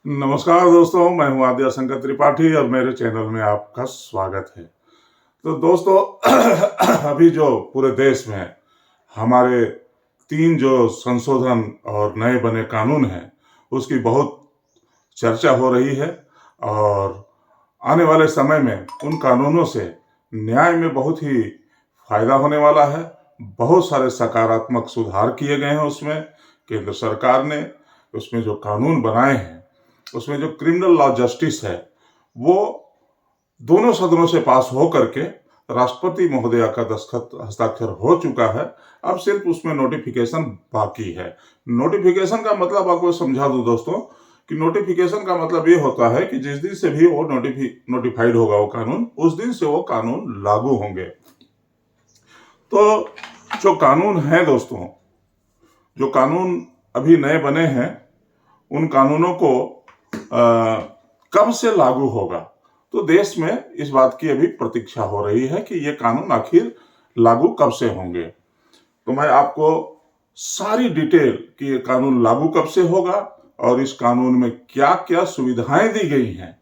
नमस्कार दोस्तों, मैं हूं आद्या शंकर त्रिपाठी और मेरे चैनल में आपका स्वागत है। तो दोस्तों अभी जो पूरे देश में हमारे 3 जो संशोधन और नए बने कानून हैं, उसकी बहुत चर्चा हो रही है और आने वाले समय में उन कानूनों से न्याय में बहुत ही फायदा होने वाला है। बहुत सारे सकारात्मक सुधार किए गए हैं उसमें। केंद्र सरकार ने उसमें जो कानून बनाए हैं, उसमें जो क्रिमिनल लॉ जस्टिस है, वो दोनों सदनों से पास हो करके राष्ट्रपति महोदया का दस्तखत हस्ताक्षर हो चुका है। अब सिर्फ उसमें नोटिफिकेशन बाकी है। नोटिफिकेशन का मतलब आपको समझा दूं दोस्तों कि नोटिफिकेशन का मतलब ये होता है कि जिस दिन से भी वो नोटिफाइड होगा वो कानून, उस दिन से वो कानून लागू होंगे। तो जो कानून है दोस्तों, जो कानून अभी नए बने हैं, उन कानूनों को कब से लागू होगा, तो देश में इस बात की अभी प्रतीक्षा हो रही है कि ये कानून आखिर लागू कब से होंगे। तो मैं आपको सारी डिटेल कि ये कानून लागू कब से होगा और इस कानून में क्या क्या सुविधाएं दी गई हैं,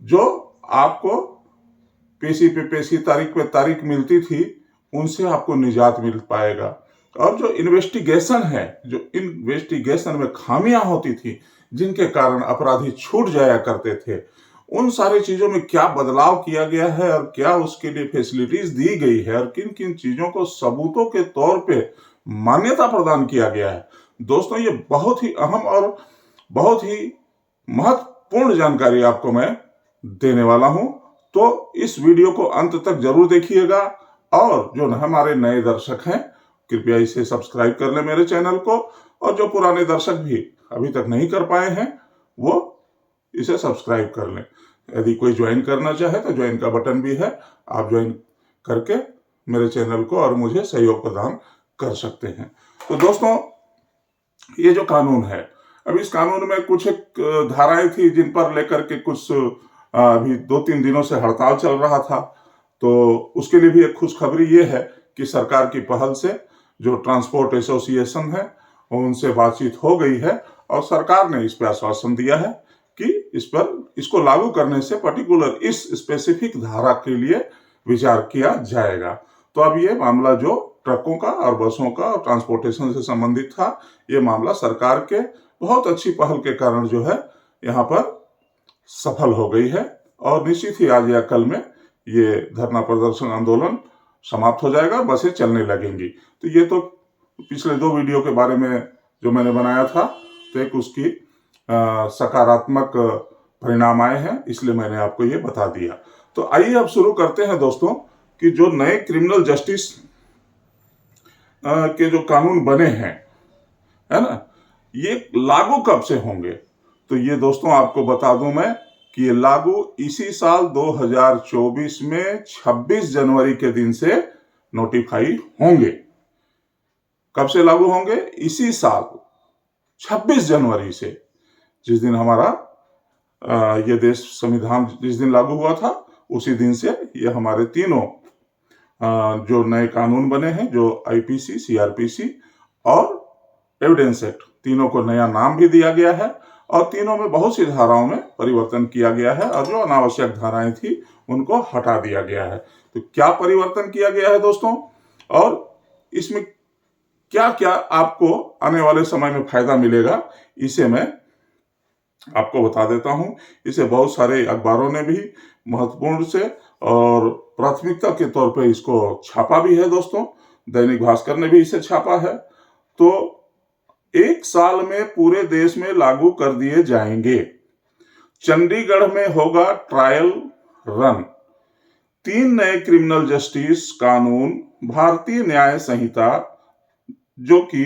जो आपको पेशी पे पेशी, तारीख पे तारीख मिलती थी, उनसे आपको निजात मिल पाएगा। और जो इन्वेस्टिगेशन है, जो इन्वेस्टिगेशन में खामियां होती थी, जिनके कारण अपराधी छूट जाया करते थे, उन सारी चीजों में क्या बदलाव किया गया है और क्या उसके लिए फैसिलिटीज दी गई है और किन किन चीजों को सबूतों के तौर पे मान्यता प्रदान किया गया है। दोस्तों, ये बहुत ही अहम और बहुत ही महत्वपूर्ण जानकारी आपको मैं देने वाला हूं। तो इस वीडियो को अंत तक जरूर देखिएगा और जो हमारे नए दर्शक हैं, कृपया इसे सब्सक्राइब कर लें मेरे चैनल को, और जो पुराने दर्शक भी अभी तक नहीं कर पाए हैं, वो इसे सब्सक्राइब कर लें। यदि कोई ज्वाइन करना चाहे तो ज्वाइन का बटन भी है, आप ज्वाइन करके मेरे चैनल को और मुझे सहयोग प्रदान कर सकते हैं। तो दोस्तों, ये जो कानून है, अब इस कानून में कुछ एक धाराएं थी जिन पर लेकर के कुछ अभी 2-3 दिनों से हड़ताल चल रहा था। तो उसके लिए भी एक खुशखबरी ये है कि सरकार की पहल से जो ट्रांसपोर्ट एसोसिएशन है, उनसे बातचीत हो गई है और सरकार ने इस पर आश्वासन दिया है कि इसको लागू करने से पर्टिकुलर इस स्पेसिफिक धारा के लिए विचार किया जाएगा। तो अब ये मामला जो ट्रकों का और बसों का और ट्रांसपोर्टेशन से संबंधित था, ये मामला सरकार के बहुत अच्छी पहल के कारण जो है यहाँ पर सफल हो गई है और निश्चित ही आज या कल में ये धरना प्रदर्शन आंदोलन समाप्त हो जाएगा, बसें चलने लगेंगी। तो ये तो पिछले 2 वीडियो के बारे में जो मैंने बनाया था, तो एक उसकी सकारात्मक परिणाम आए हैं, इसलिए मैंने आपको ये बता दिया। तो आइए अब शुरू करते हैं दोस्तों कि जो नए क्रिमिनल जस्टिस के जो कानून बने हैं, है ना, ये लागू कब से होंगे। तो ये दोस्तों आपको बता दूं मैं कि ये लागू इसी साल 2024 में 26 जनवरी के दिन से नोटिफाई होंगे। कब से लागू होंगे? इसी साल 26 जनवरी से, जिस दिन हमारा ये देश संविधान जिस दिन लागू हुआ था, उसी दिन से ये हमारे तीनों जो नए कानून बने हैं, जो आईपीसी, सीआरपीसी और एविडेंस एक्ट, तीनों को नया नाम भी दिया गया है और तीनों में बहुत सी धाराओं में परिवर्तन किया गया है और जो अनावश्यक धाराएं थी उनको हटा दिया गया है। तो क्या परिवर्तन किया गया है दोस्तों, और इसमें क्या क्या आपको आने वाले समय में फायदा मिलेगा, इसे मैं आपको बता देता हूं। इसे बहुत सारे अखबारों ने भी महत्वपूर्ण से और प्राथमिकता के तौर पे इसको छापा भी है दोस्तों। दैनिक भास्कर ने भी इसे छापा है। तो 1 साल में पूरे देश में लागू कर दिए जाएंगे। चंडीगढ़ में होगा ट्रायल रन। 3 नए क्रिमिनल जस्टिस कानून, भारतीय न्याय संहिता जो कि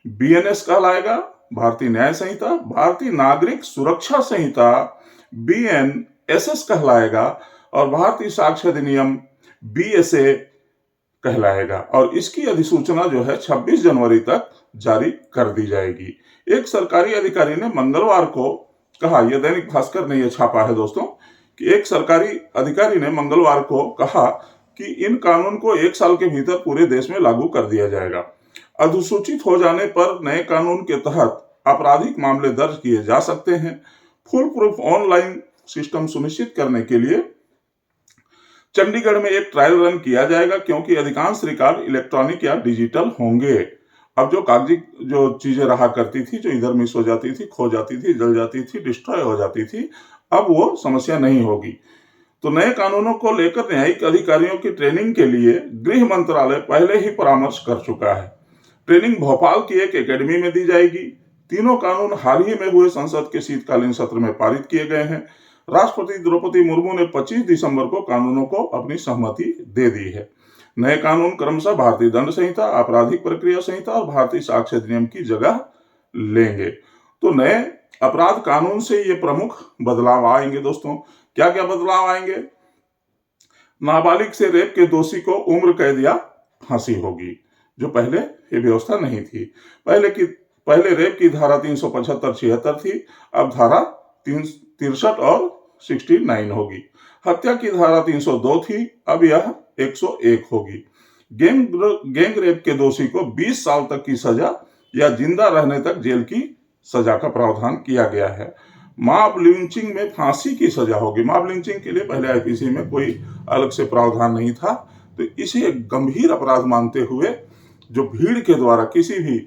बीएनएस कहलाएगा, भारतीय न्याय संहिता, भारतीय नागरिक सुरक्षा संहिता बीएनएसएस कहलाएगा और भारतीय साक्ष्य अधिनियम बीएसए कहलाएगा। और इसकी अधिसूचना जो है 26 जनवरी तक जारी कर दी जाएगी। एक सरकारी अधिकारी ने मंगलवार को कहा, यह दैनिक भास्कर ने यह छापा है दोस्तों, कि एक सरकारी अधिकारी ने मंगलवार को कहा कि इन कानून को 1 साल के भीतर पूरे देश में लागू कर दिया जाएगा। अधिसूचित हो जाने पर नए कानून के तहत आपराधिक मामले दर्ज किए जा सकते हैं। फुल प्रूफ ऑनलाइन सिस्टम सुनिश्चित करने के लिए चंडीगढ़ में एक ट्रायल रन किया जाएगा, क्योंकि अधिकांश रिकॉर्ड इलेक्ट्रॉनिक या डिजिटल होंगे। अब जो कागजी जो चीजें रहा करती थी, जो इधर मिस हो जाती थी, खो जाती थी, जल जाती थी, डिस्ट्रॉय हो जाती थी, अब वो समस्या नहीं होगी। तो नए कानूनों को लेकर न्यायिक अधिकारियों की ट्रेनिंग के लिए गृह मंत्रालय पहले ही परामर्श कर चुका है। ट्रेनिंग भोपाल की एक एकेडमी में दी जाएगी। तीनों कानून हाल ही में हुए संसद के शीतकालीन सत्र में पारित किए गए हैं। राष्ट्रपति द्रौपदी मुर्मू ने 25 दिसंबर को कानूनों को अपनी सहमति दे दी है। नए कानून क्रमशः भारतीय दंड संहिता, आपराधिक प्रक्रिया संहिता और भारतीय साक्ष्य अधिनियम की जगह लेंगे। तो नए अपराध कानून से ये प्रमुख बदलाव आएंगे दोस्तों। क्या क्या बदलाव आएंगे? नाबालिग से रेप के दोषी को उम्र कैद या फांसी होगी, जो पहले ये व्यवस्था नहीं थी। पहले रेप की धारा 375-76 थी, अब धारा 63 और 69 होगी। हत्या की धारा 302 थी, अब यह 101 होगी। गैंग रेप के दोषी को 20 साल तक की सजा या जिंदा रहने तक जेल की सजा का प्रावधान किया गया है। मॉब लिंचिंग में फांसी की सजा होगी। मॉब लिंचिंग के लिए पहले आईपीसी में कोई अलग से प्रावधान नहीं था, तो इसे एक गंभीर अपराध मानते हुए जो भीड़ के द्वारा किसी भी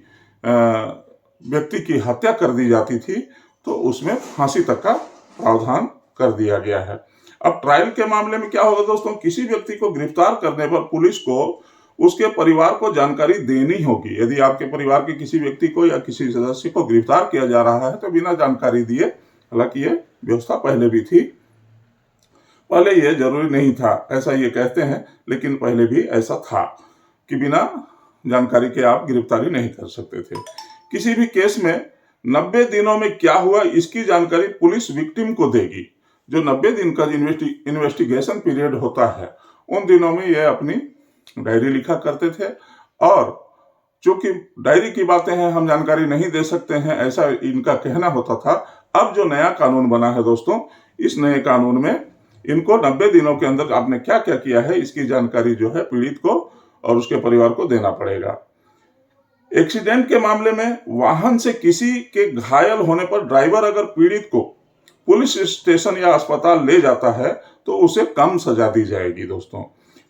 व्यक्ति की हत्या कर दी जाती थी, तो उसमें फांसी तक का प्रावधान कर दिया गया है। अब ट्रायल के मामले में क्या होगा दोस्तों? किसी व्यक्ति को गिरफ्तार करने पर पुलिस को उसके परिवार को जानकारी देनी होगी। यदि आपके परिवार के किसी व्यक्ति को या किसी सदस्य को गिरफ्तार किया जा रहा है, तो बिना जानकारी दिए, हालांकि ये व्यवस्था पहले भी थी, पहले ये जरूरी नहीं था, ऐसा ये कहते हैं, लेकिन पहले भी ऐसा था कि बिना जानकारी के आप गिरफ्तारी नहीं कर सकते थे। किसी भी केस में 90 दिनों में क्या हुआ, इसकी जानकारी पुलिस विक्टिम को देगी। जो 90 दिन का इन्वेस्टिगेशन पीरियड होता है, उन दिनों में ये अपनी डायरी लिखा करते थे, और चूंकि डायरी की बातें हैं, हम जानकारी नहीं दे सकते हैं, ऐसा इनका कहना होता था। अब जो नया कानून बना है दोस्तों, इस नए कानून में इनको 90 दिनों के अंदर आपने क्या क्या किया है, इसकी जानकारी जो है पीड़ित को और उसके परिवार को देना पड़ेगा। एक्सीडेंट के मामले में वाहन से किसी के घायल होने पर ड्राइवर अगर पीड़ित को पुलिस स्टेशन या अस्पताल ले जाता है, तो उसे कम सजा दी जाएगी दोस्तों।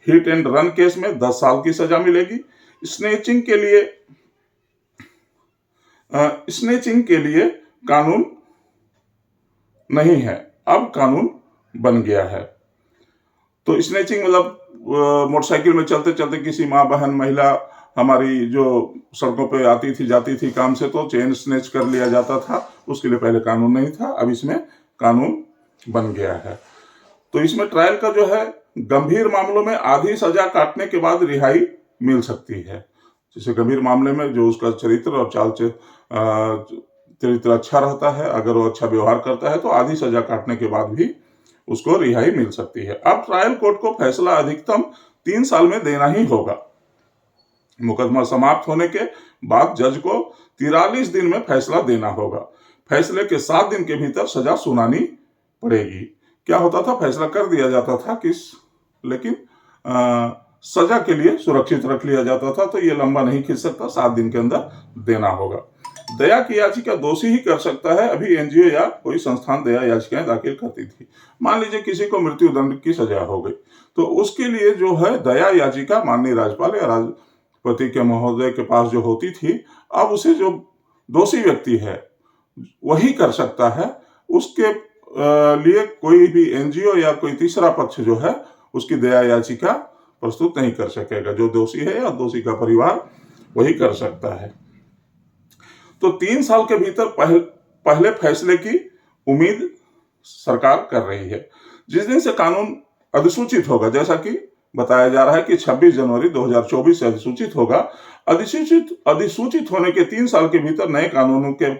हिट एंड रन केस में 10 साल की सजा मिलेगी। स्नेचिंग के लिए कानून नहीं है, अब कानून बन गया है। तो स्नेचिंग मतलब मोटरसाइकिल में चलते चलते किसी माँ, बहन, महिला हमारी जो सड़कों पे आती थी, जाती थी काम से, तो चेन स्नेच कर लिया जाता था। उसके लिए पहले कानून नहीं था, अब इसमें कानून बन गया है। तो इसमें ट्रायल का जो है, गंभीर मामलों में आधी सजा काटने के बाद रिहाई मिल सकती है। जैसे गंभीर मामले में जो उसका चरित्र और चरित्र अच्छा रहता है, अगर वो अच्छा व्यवहार करता है, तो आधी सजा काटने के बाद भी उसको रिहाई मिल सकती है। अब ट्रायल कोर्ट को फैसला अधिकतम 3 साल में देना ही होगा। मुकदमा समाप्त होने के बाद जज को 43 दिन में फैसला देना होगा। फैसले के 7 दिन के भीतर सजा सुनानी पड़ेगी। क्या होता था, फैसला कर दिया जाता था लेकिन सजा के लिए सुरक्षित रख लिया जाता था, तो ये लंबा नहीं खींच सकता, 7 दिन के अंदर देना होगा। दया की याचिका दोषी ही कर सकता है। अभी एनजीओ या कोई संस्थान दया याचिकाएं दाखिल करती थी। मान लीजिए किसी को मृत्यु दंड की सजा हो गई, तो उसके लिए जो है दया याचिका माननीय राज्यपाल या राष्ट्रपति के महोदय के पास जो होती थी, अब उसे जो दोषी व्यक्ति है वही कर सकता है। उसके लिए कोई भी एनजीओ या कोई तीसरा पक्ष जो है उसकी दया याचिका प्रस्तुत नहीं कर सकेगा। जो दोषी है या दोषी का परिवार वही कर सकता है। तो 3 साल के भीतर पहले फैसले की उम्मीद सरकार कर रही है। जिस दिन से कानून अधिसूचित होगा, जैसा कि बताया जा रहा है कि 26 जनवरी 2024 से अधिसूचित होगा। अधिसूचित होने के 3 साल के भीतर नए कानूनों के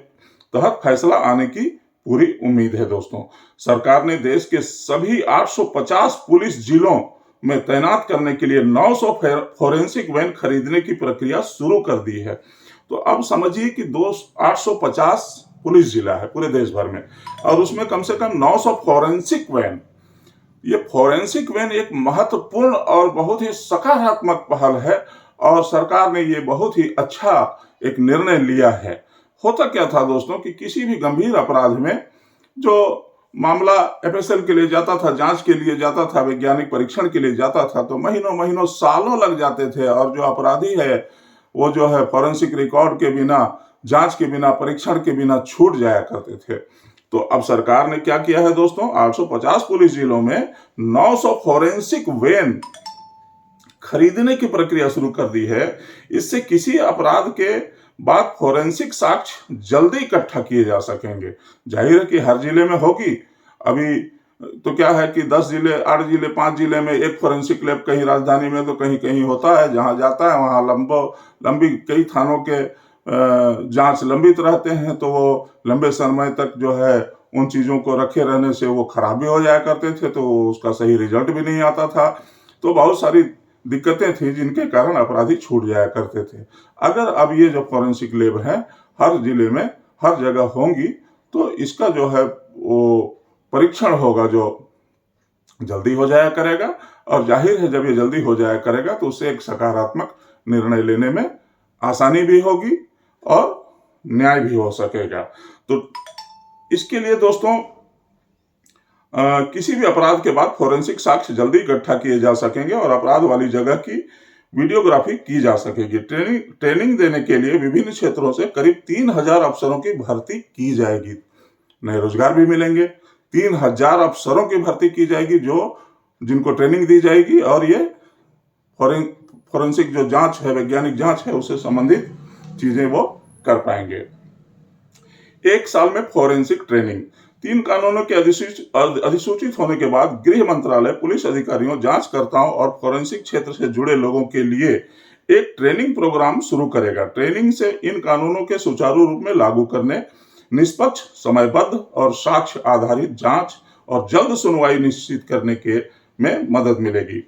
तहत फैसला आने की पूरी उम्मीद है दोस्तों। सरकार ने देश के सभी 850 पुलिस जिलों में तैनात करने के लिए 900 फोरेंसिक वैन खरीदने की प्रक्रिया शुरू कर दी है। तो अब समझिए कि 850 पुलिस जिला है पूरे देश भर में, और उसमें कम से कम 900 फोरेंसिक वैन। ये फोरेंसिक वैन एक महत्वपूर्ण और बहुत ही सकारात्मक पहल है, और सरकार ने ये बहुत ही अच्छा एक निर्णय लिया है। होता क्या था दोस्तों कि किसी भी गंभीर अपराध में जो मामला एफएसएल के लिए जाता था, जांच के लिए जाता था, वैज्ञानिक परीक्षण के लिए जाता था, तो महीनों महीनों सालों लग जाते थे। और जो अपराधी है वो जो है फॉरेंसिक रिकॉर्ड के बिना, जांच के बिना, परीक्षण के बिना छूट जाया करते थे। तो अब सरकार ने क्या किया है दोस्तों, 850 पुलिस जिलों में 900 फॉरेंसिक वैन खरीदने की प्रक्रिया शुरू कर दी है। इससे किसी अपराध के बाद फॉरेंसिक साक्ष्य जल्दी इकट्ठा किए जा सकेंगे। जाहिर है कि हर जिले में होगी। अभी तो क्या है कि 10 जिले, 8 जिले, 5 जिले में एक फॉरेंसिक लैब, कहीं राजधानी में तो कहीं कहीं होता है। जहां जाता है वहां लंबी कई थानों के जांच लंबित रहते हैं, तो वो लंबे समय तक जो है उन चीजों को रखे रहने से वो खराब भी हो जाया करते थे, तो उसका सही रिजल्ट भी नहीं आता था। तो बहुत सारी दिक्कतें थी जिनके कारण अपराधी छूट जाया करते थे। अगर अब ये जो फॉरेंसिक लैब है हर जिले में, हर जगह होंगी, तो इसका जो है वो परीक्षण होगा जो जल्दी हो जाया करेगा। और जाहिर है जब ये जल्दी हो जाया करेगा तो उससे एक सकारात्मक निर्णय लेने में आसानी भी होगी और न्याय भी हो सकेगा। तो इसके लिए दोस्तों किसी भी अपराध के बाद फॉरेंसिक साक्ष्य जल्दी इकट्ठा किए जा सकेंगे और अपराध वाली जगह की वीडियोग्राफी की जा सकेगी। ट्रेनिंग देने के लिए विभिन्न क्षेत्रों से करीब 3000 अफसरों की भर्ती की जाएगी। नए रोजगार भी मिलेंगे। 3000 अफसरों की भर्ती की जाएगी जिनको ट्रेनिंग दी जाएगी, और ये फॉरेंसिक जो जांच है, वैज्ञानिक जांच है, उससे संबंधित चीजें वो कर पाएंगे। 1 साल में फॉरेंसिक ट्रेनिंग। 3 कानूनों के अधिसूचित होने के बाद गृह मंत्रालय पुलिस अधिकारियों, जांचकर्ताओं और फॉरेंसिक क्षेत्र से जुड़े लोगों के लिए एक ट्रेनिंग प्रोग्राम शुरू करेगा। ट्रेनिंग से इन कानूनों के सुचारू रूप में लागू करने, निष्पक्ष, समयबद्ध और साक्ष्य आधारित जांच और जल्द सुनवाई निश्चित करने में मदद मिलेगी।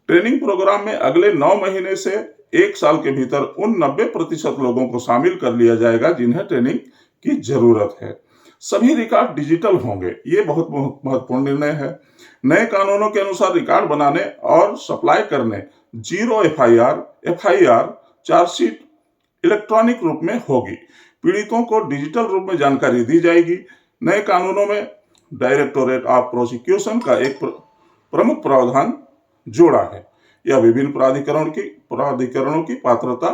ट्रेनिंग प्रोग्राम में अगले 9 महीने से 1 साल के भीतर उन 90% लोगों को शामिल कर लिया जाएगा जिन्हें ट्रेनिंग की जरूरत है। सभी रिकॉर्ड डिजिटल होंगे। ये बहुत महत्वपूर्ण निर्णय है। नए कानूनों के अनुसार रिकॉर्ड बनाने और सप्लाई करने, जीरो एफआईआर, चार्जशीट इलेक्ट्रॉनिक रूप में होगी। पीड़ितों को डिजिटल रूप में जानकारी दी जाएगी। नए कानूनों में डायरेक्टोरेट ऑफ प्रोसिक्यूशन का एक प्रमुख प्रावधान जोड़ा है। यह विभिन्न प्राधिकरणों की पात्रता,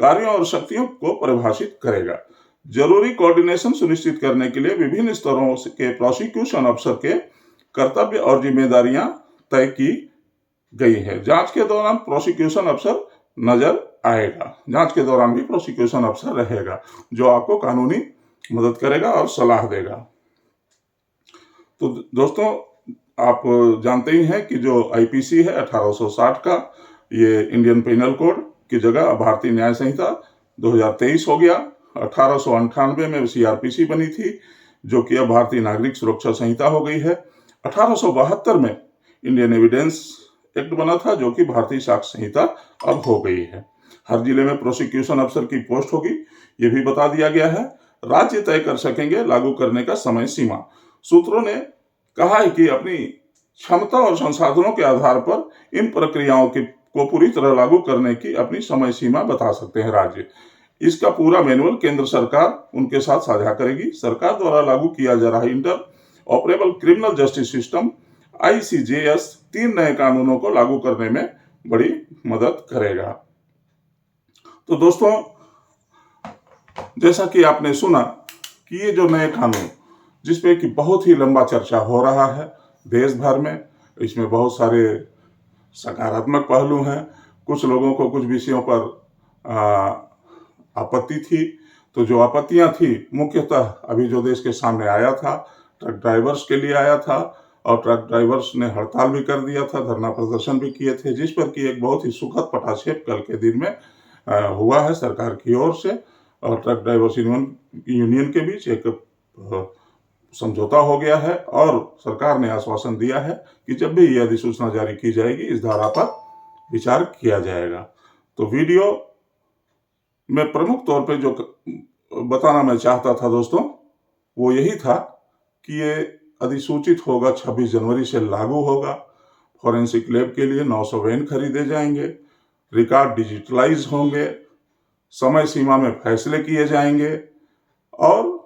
कार्यों और शक्तियों को परिभाषित करेगा। जरूरी कोऑर्डिनेशन सुनिश्चित करने के लिए विभिन्न स्तरों के प्रोसिक्यूशन अफसर के कर्तव्य और जिम्मेदारियां तय की गई है। जांच के दौरान प्रोसिक्यूशन अफसर नजर आएगा। जांच के दौरान भी प्रोसिक्यूशन अफसर रहेगा जो आपको कानूनी मदद करेगा और सलाह देगा। तो दोस्तों, आप जानते ही हैं कि जो आईपीसी है 1860 का, ये इंडियन पेनल कोड की जगह भारतीय न्याय संहिता 2023 हो गया। 1898 में सीआरपीसी बनी थी, जो कि अब भारतीय नागरिक सुरक्षा संहिता हो गई है। 1872 में इंडियन एविडेंस एक्ट बना था, जो कि भारतीय साक्ष्य संहिता अब हो गई है। हर जिले में प्रोसिक्यूशन अफसर की पोस्ट होगी, ये भी बता दिया गया है। राज्य तय कर सकेंगे लागू करने का समय सीमा। सूत्रों ने कहा है कि अपनी क्षमता और संसाधनों के आधार पर इन प्रक्रियाओं को पूरी तरह लागू करने की अपनी समय सीमा बता सकते हैं राज्य। इसका पूरा मैनुअल केंद्र सरकार उनके साथ साझा करेगी। सरकार द्वारा लागू किया जा रहा inter operable criminal justice system ICJS 3 नए कानूनों को लागू करने में बड़ी मदद करेगा। तो दोस्तों, जैसा कि आपने सुना कि ये जो नए कानून, जिसपे कि बहुत ही लंबा चर्चा हो रहा है देश भर में, इसमें बहुत सारे सकारात्मक पहलू हैं। कुछ लोगों को कुछ विषयों पर आपत्ति थी। तो जो आपत्तियां थी, मुख्यतः अभी जो देश के सामने आया था, ट्रक ड्राइवर्स के लिए आया था, और ट्रक ड्राइवर्स ने हड़ताल भी कर दिया था, धरना प्रदर्शन भी किए थे, जिस पर कि एक बहुत ही सुखद पटाक्षेप कल के दिन में हुआ है सरकार की ओर से और ट्रक ड्राइवर्स यूनियन के बीच एक समझौता हो गया है। और सरकार ने आश्वासन दिया है कि जब भी यह अधिसूचना जारी की जाएगी, इस धारा पर विचार किया जाएगा। तो वीडियो में प्रमुख तौर पे जो बताना मैं चाहता था दोस्तों, वो यही था कि ये अधिसूचित होगा, 26 जनवरी से लागू होगा। फॉरेंसिक लैब के लिए 900 वैन खरीदे जाएंगे, रिकॉर्ड डिजिटलाइज होंगे, समय सीमा में फैसले किए जाएंगे और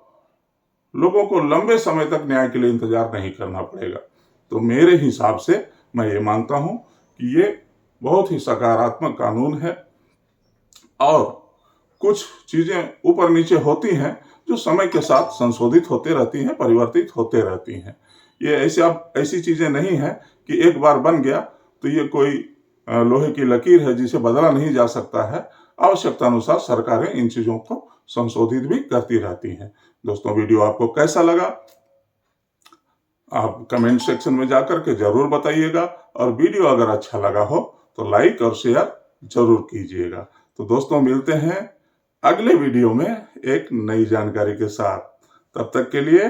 लोगों को लंबे समय तक न्याय के लिए इंतजार नहीं करना पड़ेगा। तो मेरे हिसाब से मैं ये मानता हूं कि ये बहुत ही सकारात्मक कानून है। और कुछ चीजें ऊपर नीचे होती हैं जो समय के साथ संशोधित होते रहती हैं, परिवर्तित होते रहती हैं। ये ऐसी चीजें नहीं है कि एक बार बन गया तो ये कोई लोहे की लकीर है जिसे बदला नहीं जा सकता है। आवश्यकता अनुसार सरकारें इन चीजों को संशोधित भी करती रहती हैं। दोस्तों, वीडियो आपको कैसा लगा आप कमेंट सेक्शन में जाकर के जरूर बताइएगा, और वीडियो अगर अच्छा लगा हो तो लाइक और शेयर जरूर कीजिएगा। तो दोस्तों, मिलते हैं अगले वीडियो में एक नई जानकारी के साथ। तब तक के लिए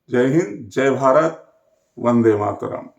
जय हिंद, जय भारत, वंदे मातरम।